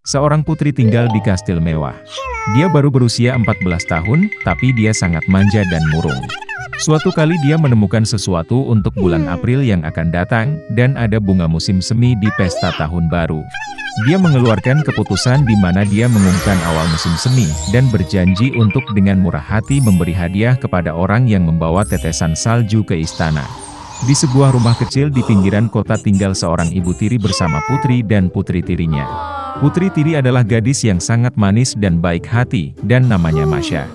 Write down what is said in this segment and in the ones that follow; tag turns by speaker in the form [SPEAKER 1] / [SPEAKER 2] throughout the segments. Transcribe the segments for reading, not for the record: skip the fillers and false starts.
[SPEAKER 1] Seorang putri tinggal di kastil mewah. Dia baru berusia 14 tahun, tapi dia sangat manja dan murung. Suatu kali dia menemukan sesuatu untuk bulan April yang akan datang, dan ada bunga musim semi di pesta tahun baru. Dia mengeluarkan keputusan di mana dia mengumumkan awal musim semi, dan berjanji untuk dengan murah hati memberi hadiah kepada orang yang membawa tetesan salju ke istana. Di sebuah rumah kecil di pinggiran kota tinggal seorang ibu tiri bersama putri dan putri tirinya. Putri tiri adalah gadis yang sangat manis dan baik hati, dan namanya Masha.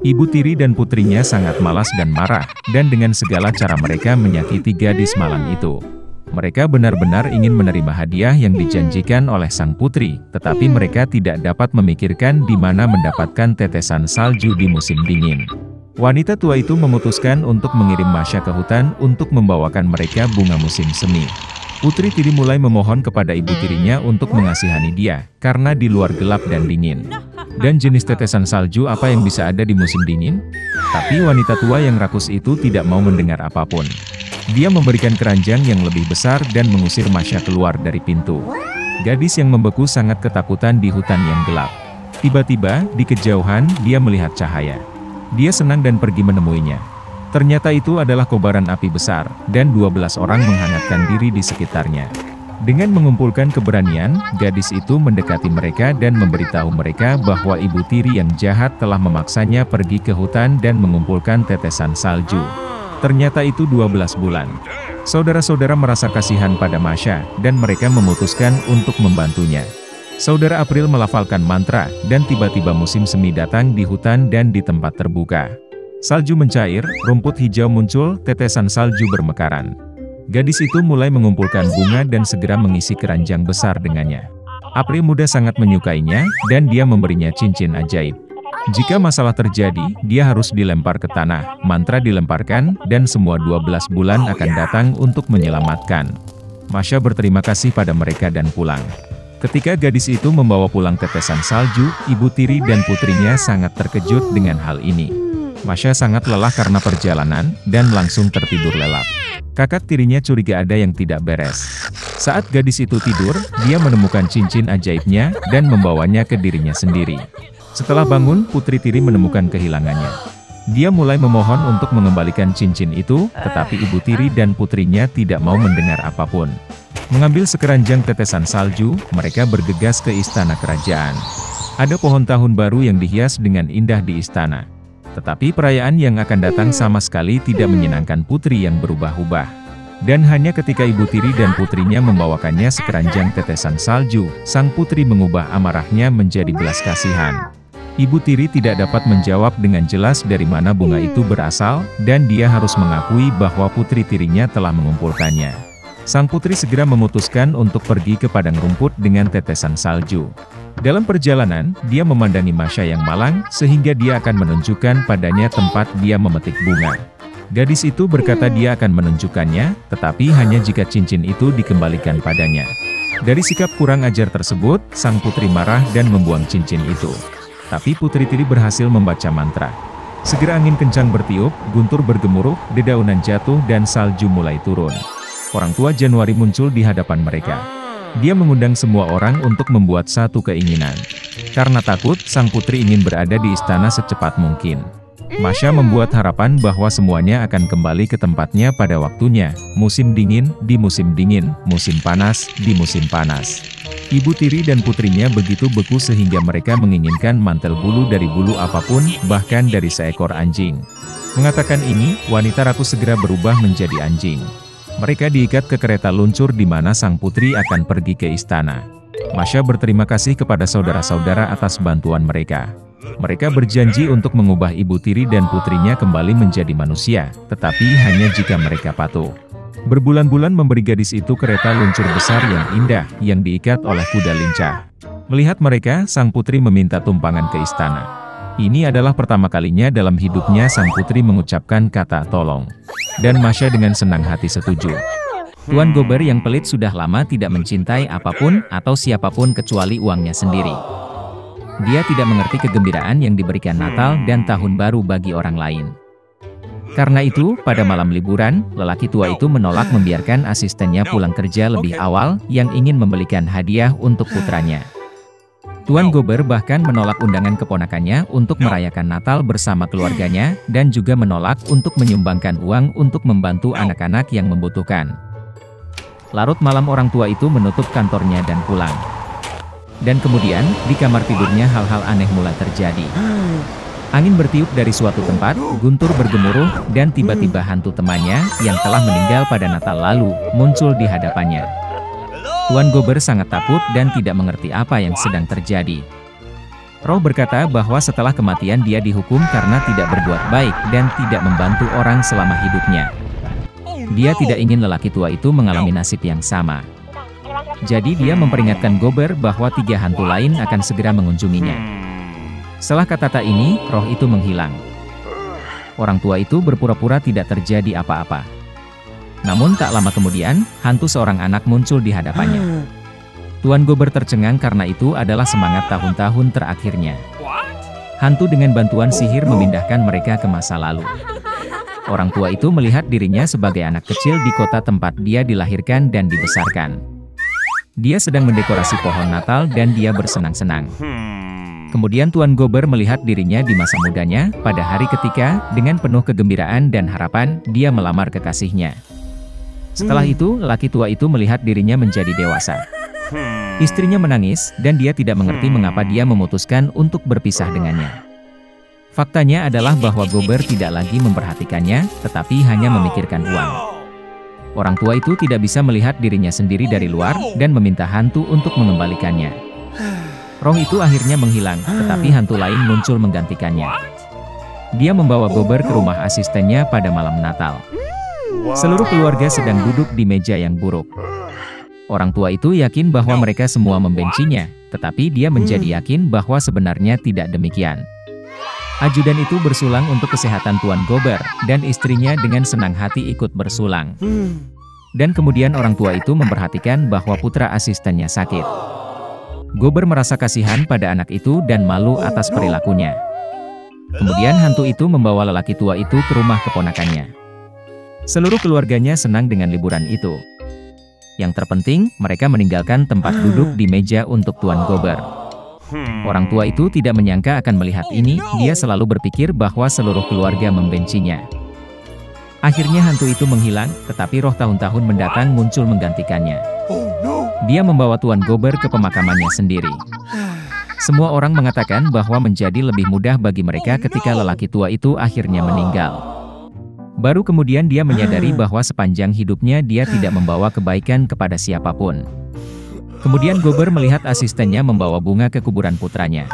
[SPEAKER 1] Ibu tiri dan putrinya sangat malas dan marah, dan dengan segala cara mereka menyakiti gadis malang itu. Mereka benar-benar ingin menerima hadiah yang dijanjikan oleh sang putri, tetapi mereka tidak dapat memikirkan di mana mendapatkan tetesan salju di musim dingin. Wanita tua itu memutuskan untuk mengirim Masha ke hutan untuk membawakan mereka bunga musim semi. Putri tiri mulai memohon kepada ibu tirinya untuk mengasihani dia, karena di luar gelap dan dingin. Dan jenis tetesan salju apa yang bisa ada di musim dingin? Tapi wanita tua yang rakus itu tidak mau mendengar apapun. Dia memberikan keranjang yang lebih besar dan mengusir Masha keluar dari pintu. Gadis yang membeku sangat ketakutan di hutan yang gelap. Tiba-tiba, di kejauhan, dia melihat cahaya. Dia senang dan pergi menemuinya. Ternyata itu adalah kobaran api besar, dan 12 orang menghangatkan diri di sekitarnya. Dengan mengumpulkan keberanian, gadis itu mendekati mereka dan memberitahu mereka bahwa ibu tiri yang jahat telah memaksanya pergi ke hutan dan mengumpulkan tetesan salju. Ternyata itu 12 bulan. Saudara-saudara merasa kasihan pada Masha, dan mereka memutuskan untuk membantunya. Saudara April melafalkan mantra, dan tiba-tiba musim semi datang di hutan dan di tempat terbuka. Salju mencair, rumput hijau muncul, tetesan salju bermekaran. Gadis itu mulai mengumpulkan bunga dan segera mengisi keranjang besar dengannya. April muda sangat menyukainya, dan dia memberinya cincin ajaib. Jika masalah terjadi, dia harus dilempar ke tanah, mantra dilemparkan, dan semua 12 bulan akan datang untuk menyelamatkan. Masha berterima kasih pada mereka dan pulang. Ketika gadis itu membawa pulang tetesan salju, ibu tiri dan putrinya sangat terkejut dengan hal ini. Masha sangat lelah karena perjalanan, dan langsung tertidur lelap. Kakak tirinya curiga ada yang tidak beres. Saat gadis itu tidur, dia menemukan cincin ajaibnya, dan membawanya ke dirinya sendiri. Setelah bangun, putri tiri menemukan kehilangannya. Dia mulai memohon untuk mengembalikan cincin itu, tetapi ibu tiri dan putrinya tidak mau mendengar apapun. Mengambil sekeranjang tetesan salju, mereka bergegas ke istana kerajaan. Ada pohon tahun baru yang dihias dengan indah di istana. Tetapi perayaan yang akan datang sama sekali tidak menyenangkan putri yang berubah-ubah. Dan hanya ketika ibu tiri dan putrinya membawakannya sekeranjang tetesan salju, sang putri mengubah amarahnya menjadi belas kasihan. Ibu tiri tidak dapat menjawab dengan jelas dari mana bunga itu berasal, dan dia harus mengakui bahwa putri tirinya telah mengumpulkannya. Sang putri segera memutuskan untuk pergi ke padang rumput dengan tetesan salju. Dalam perjalanan, dia memandangi Masha yang malang, sehingga dia akan menunjukkan padanya tempat dia memetik bunga. Gadis itu berkata dia akan menunjukkannya, tetapi hanya jika cincin itu dikembalikan padanya. Dari sikap kurang ajar tersebut, sang putri marah dan membuang cincin itu. Tapi putri tiri berhasil membaca mantra. Segera angin kencang bertiup, guntur bergemuruh, dedaunan jatuh dan salju mulai turun. Orang tua Januari muncul di hadapan mereka. Dia mengundang semua orang untuk membuat satu keinginan. Karena takut, sang putri ingin berada di istana secepat mungkin. Masha membuat harapan bahwa semuanya akan kembali ke tempatnya pada waktunya. Musim dingin, di musim dingin, musim panas, di musim panas. Ibu tiri dan putrinya begitu beku sehingga mereka menginginkan mantel bulu dari bulu apapun, bahkan dari seekor anjing. Mengatakan ini, wanita rakus segera berubah menjadi anjing. Mereka diikat ke kereta luncur di mana sang putri akan pergi ke istana. Masha berterima kasih kepada saudara-saudara atas bantuan mereka. Mereka berjanji untuk mengubah ibu tiri dan putrinya kembali menjadi manusia, tetapi hanya jika mereka patuh. Berbulan-bulan memberi gadis itu kereta luncur besar yang indah, yang diikat oleh kuda lincah. Melihat mereka, sang putri meminta tumpangan ke istana. Ini adalah pertama kalinya dalam hidupnya sang putri mengucapkan kata tolong. Dan Masha dengan senang hati setuju.
[SPEAKER 2] Tuan Gober yang pelit sudah lama tidak mencintai apapun atau siapapun kecuali uangnya sendiri. Dia tidak mengerti kegembiraan yang diberikan Natal dan Tahun Baru bagi orang lain. Karena itu, pada malam liburan, lelaki tua itu menolak membiarkan asistennya pulang kerja lebih awal yang ingin membelikan hadiah untuk putranya. Tuan Gober bahkan menolak undangan keponakannya untuk merayakan Natal bersama keluarganya, dan juga menolak untuk menyumbangkan uang untuk membantu anak-anak yang membutuhkan. Larut malam orang tua itu menutup kantornya dan pulang. Dan kemudian, di kamar tidurnya hal-hal aneh mulai terjadi. Angin bertiup dari suatu tempat, guntur bergemuruh, dan tiba-tiba hantu temannya, yang telah meninggal pada Natal lalu, muncul di hadapannya. Tuan Gober sangat takut dan tidak mengerti apa yang sedang terjadi. Roh berkata bahwa setelah kematian dia dihukum karena tidak berbuat baik dan tidak membantu orang selama hidupnya. Dia tidak ingin lelaki tua itu mengalami nasib yang sama. Jadi dia memperingatkan Gober bahwa 3 hantu lain akan segera mengunjunginya. Setelah kata-kata ini, roh itu menghilang. Orang tua itu berpura-pura tidak terjadi apa-apa. Namun tak lama kemudian, hantu seorang anak muncul di hadapannya. Tuan Gober tercengang karena itu adalah semangat tahun-tahun terakhirnya. Hantu dengan bantuan sihir memindahkan mereka ke masa lalu. Orang tua itu melihat dirinya sebagai anak kecil di kota tempat dia dilahirkan dan dibesarkan. Dia sedang mendekorasi pohon Natal dan dia bersenang-senang. Kemudian Tuan Gober melihat dirinya di masa mudanya, pada hari ketika, dengan penuh kegembiraan dan harapan, dia melamar kekasihnya. Setelah itu, laki tua itu melihat dirinya menjadi dewasa. Istrinya menangis, dan dia tidak mengerti mengapa dia memutuskan untuk berpisah dengannya. Faktanya adalah bahwa Gober tidak lagi memperhatikannya, tetapi hanya memikirkan uang. Orang tua itu tidak bisa melihat dirinya sendiri dari luar, dan meminta hantu untuk mengembalikannya. Roh itu akhirnya menghilang, tetapi hantu lain muncul menggantikannya. Dia membawa Gober ke rumah asistennya pada malam Natal. Seluruh keluarga sedang duduk di meja yang buruk. Orang tua itu yakin bahwa mereka semua membencinya, tetapi dia menjadi yakin bahwa sebenarnya tidak demikian. Ajudan itu bersulang untuk kesehatan Tuan Gober, dan istrinya dengan senang hati ikut bersulang. Dan kemudian orang tua itu memperhatikan bahwa putra asistennya sakit. Gober merasa kasihan pada anak itu dan malu atas perilakunya. Kemudian hantu itu membawa lelaki tua itu ke rumah keponakannya. Seluruh keluarganya senang dengan liburan itu. Yang terpenting, mereka meninggalkan tempat duduk di meja untuk Tuan Gober. Orang tua itu tidak menyangka akan melihat ini, dia selalu berpikir bahwa seluruh keluarga membencinya. Akhirnya hantu itu menghilang, tetapi roh tahun-tahun mendatang muncul menggantikannya. Dia membawa Tuan Gober ke pemakamannya sendiri. Semua orang mengatakan bahwa menjadi lebih mudah bagi mereka ketika lelaki tua itu akhirnya meninggal. Baru kemudian dia menyadari bahwa sepanjang hidupnya dia tidak membawa kebaikan kepada siapapun. Kemudian Gober melihat asistennya membawa bunga ke kuburan putranya.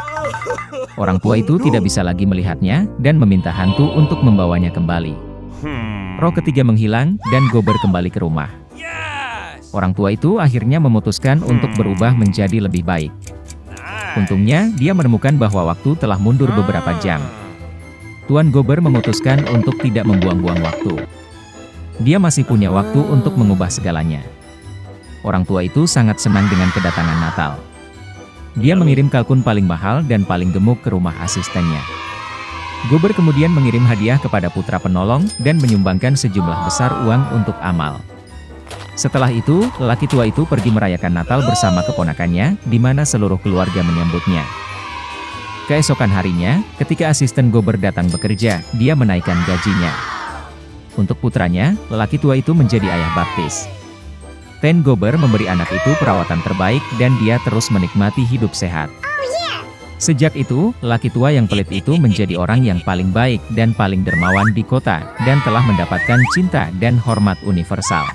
[SPEAKER 2] Orang tua itu tidak bisa lagi melihatnya, dan meminta hantu untuk membawanya kembali. Roh ketiga menghilang, dan Gober kembali ke rumah. Orang tua itu akhirnya memutuskan untuk berubah menjadi lebih baik. Untungnya, dia menemukan bahwa waktu telah mundur beberapa jam. Tuan Gober memutuskan untuk tidak membuang-buang waktu. Dia masih punya waktu untuk mengubah segalanya. Orang tua itu sangat senang dengan kedatangan Natal. Dia mengirim kalkun paling mahal dan paling gemuk ke rumah asistennya. Gober kemudian mengirim hadiah kepada putra penolong dan menyumbangkan sejumlah besar uang untuk amal. Setelah itu, lelaki tua itu pergi merayakan Natal bersama keponakannya, di mana seluruh keluarga menyambutnya. Keesokan harinya, ketika asisten Gober datang bekerja, dia menaikkan gajinya. Untuk putranya, lelaki tua itu menjadi ayah baptis. Ten Gober memberi anak itu perawatan terbaik dan dia terus menikmati hidup sehat. Sejak itu, laki tua yang pelit itu menjadi orang yang paling baik dan paling dermawan di kota, dan telah mendapatkan cinta dan hormat universal.